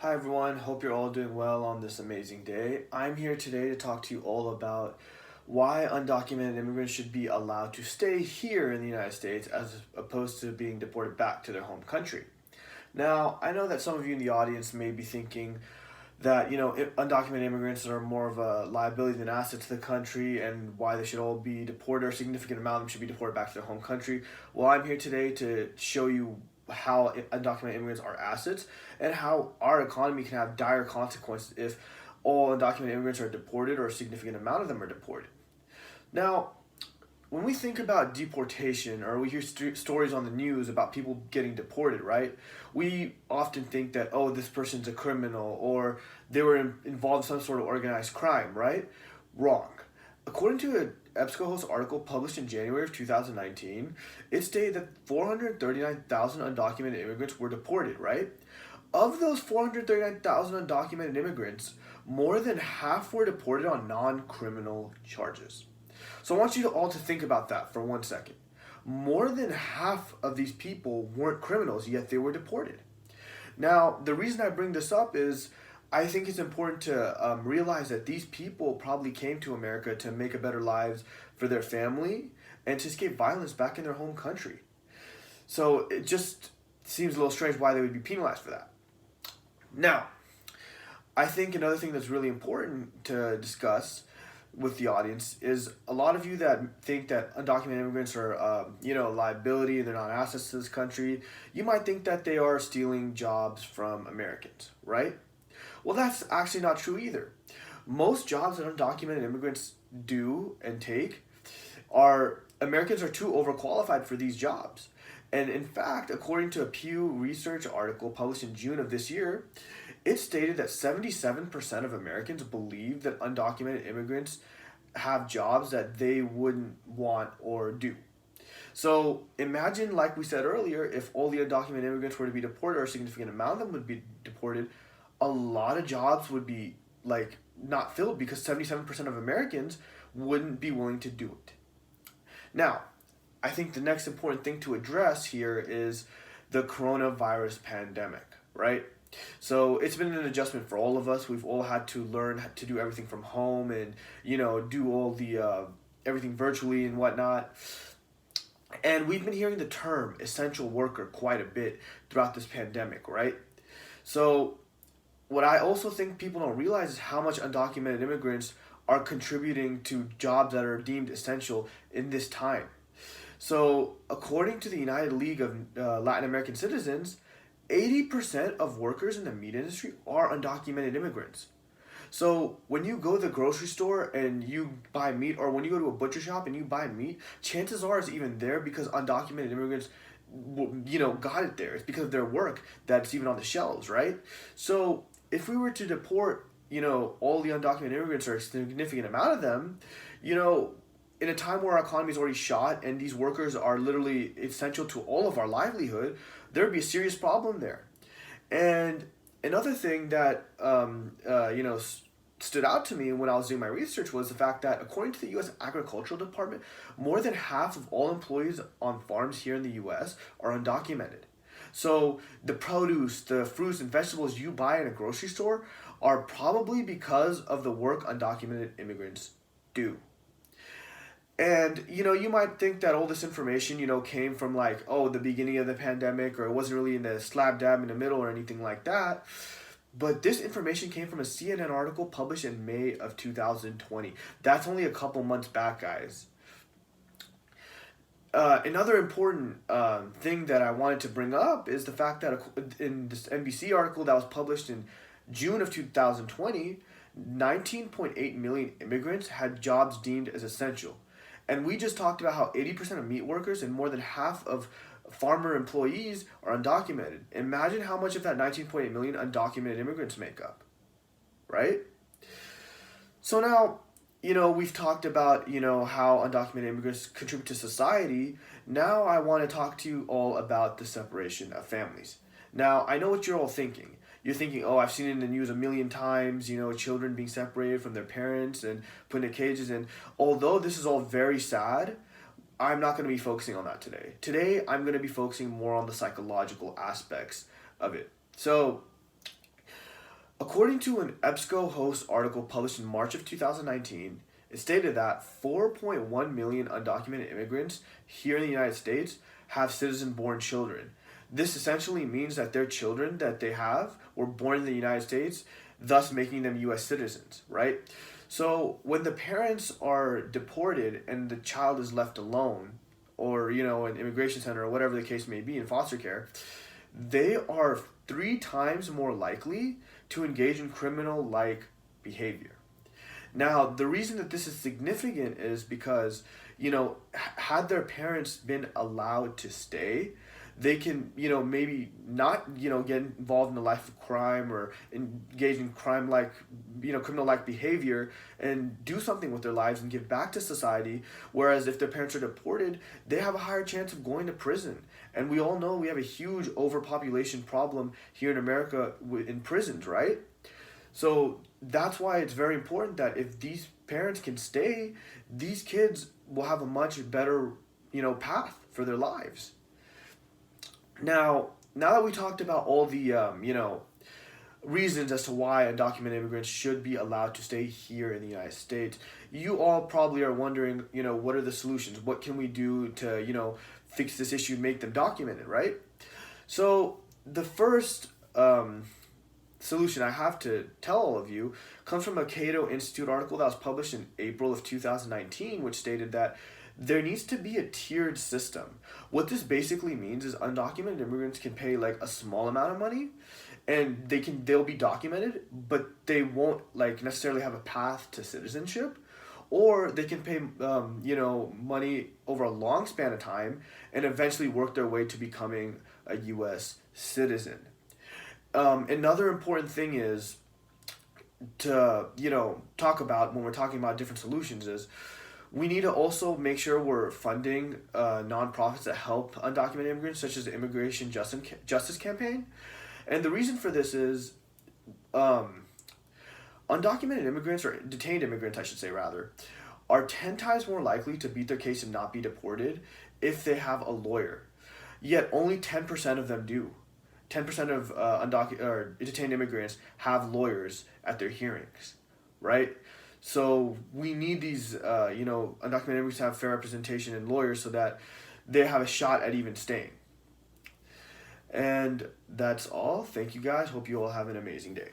Hi everyone, hope you're all doing well on this amazing day. I'm here today to talk to you all about why undocumented immigrants should be allowed to stay here in the United States as opposed to being deported back to their home country. Now, I know that some of you in the audience may be thinking that, undocumented immigrants are more of a liability than asset to the country and why they should all be deported or a significant amount of them should be deported back to their home country. Well, I'm here today to show you how undocumented immigrants are assets and how our economy can have dire consequences if all undocumented immigrants are deported or a significant amount of them are deported. Now, when we think about deportation or we hear stories on the news about people getting deported, right? We often think that, oh, this person's a criminal or they were involved in some sort of organized crime, right? Wrong. According to an EBSCOhost article published in January of 2019, it stated that 439,000 undocumented immigrants were deported, right? Of those 439,000 undocumented immigrants, more than half were deported on non-criminal charges. So I want you all to think about that for 1 second. More than half of these people weren't criminals, yet they were deported. Now, the reason I bring this up is I think it's important to realize that these people probably came to America to make a better lives for their family and to escape violence back in their home country. So it just seems a little strange why they would be penalized for that. Now, I think another thing that's really important to discuss with the audience is a lot of you that think that undocumented immigrants are, a liability, they're not assets to this country. You might think that they are stealing jobs from Americans, right? Well, that's actually not true either. Most jobs that undocumented immigrants do and take are Americans are too overqualified for these jobs. And in fact, according to a Pew Research article published in June of this year, it stated that 77% of Americans believe that undocumented immigrants have jobs that they wouldn't want or do. So imagine, like we said earlier, if all the undocumented immigrants were to be deported or a significant amount of them would be deported, a lot of jobs would be like not filled because 77% of Americans wouldn't be willing to do it. Now, I think the next important thing to address here is the coronavirus pandemic, right? So it's been an adjustment for all of us. We've all had to learn to do everything from home and, do all the everything virtually and whatnot. And we've been hearing the term essential worker quite a bit throughout this pandemic, right? So what I also think people don't realize is how much undocumented immigrants are contributing to jobs that are deemed essential in this time. So according to the United League of Latin American Citizens, 80% of workers in the meat industry are undocumented immigrants. So when you go to the grocery store and you buy meat, or when you go to a butcher shop and you buy meat, chances are it's even there because undocumented immigrants, got it there. It's because of their work that's even on the shelves, right? So if we were to deport, all the undocumented immigrants or a significant amount of them, in a time where our economy is already shot and these workers are literally essential to all of our livelihood, there would be a serious problem there. And another thing that stood out to me when I was doing my research was the fact that according to the U.S. Agricultural Department, more than half of all employees on farms here in the U.S. are undocumented. So the produce, the fruits and vegetables you buy in a grocery store are probably because of the work undocumented immigrants do. And, you might think that all this information, came from the beginning of the pandemic or it wasn't really in the slab dab in the middle or anything like that. But this information came from a CNN article published in May of 2020. That's only a couple months back, guys. Another important thing that I wanted to bring up is the fact that in this NBC article that was published in June of 2020, 19.8 million immigrants had jobs deemed as essential. And we just talked about how 80% of meat workers and more than half of farmer employees are undocumented. Imagine how much of that 19.8 million undocumented immigrants make up, right? So now, we've talked about, how undocumented immigrants contribute to society. Now I want to talk to you all about the separation of families. Now, I know what you're all thinking. You're thinking, oh, I've seen it in the news a million times, children being separated from their parents and put in cages. And although this is all very sad, I'm not going to be focusing on that today. Today, I'm going to be focusing more on the psychological aspects of it. So According to an EBSCO Host article published in March of 2019, it stated that 4.1 million undocumented immigrants here in the United States have citizen born children. This essentially means that their children that they have were born in the United States, thus making them US citizens, right? So when the parents are deported and the child is left alone, or an immigration center or whatever the case may be in foster care, they are 3 times more likely to engage in criminal like behavior. Now, the reason that this is significant is because, had their parents been allowed to stay, they can, maybe not, get involved in the life of crime or engage in crime like, criminal like behavior and do something with their lives and give back to society. Whereas if their parents are deported, they have a higher chance of going to prison. And we all know we have a huge overpopulation problem here in America in prisons, right? So that's why it's very important that if these parents can stay, these kids will have a much better, path for their lives. Now that we talked about all the, reasons as to why undocumented immigrants should be allowed to stay here in the United States, you all probably are wondering, what are the solutions? What can we do to, fix this issue and make them documented, right? So the first solution I have to tell all of you comes from a Cato Institute article that was published in April of 2019, which stated that there needs to be a tiered system. What this basically means is undocumented immigrants can pay like a small amount of money and they'll be documented, but they won't like necessarily have a path to citizenship. Or they can pay money over a long span of time and eventually work their way to becoming a US citizen. Another important thing is to talk about when we're talking about different solutions is we need to also make sure we're funding nonprofits that help undocumented immigrants, such as the Immigration Justice Campaign. And the reason for this is undocumented immigrants, or detained immigrants, I should say rather, are 10 times more likely to beat their case and not be deported if they have a lawyer. Yet only 10% of them do. 10% of detained immigrants have lawyers at their hearings, right? So we need these, undocumented immigrants to have fair representation and lawyers so that they have a shot at even staying. And that's all. Thank you guys. Hope you all have an amazing day.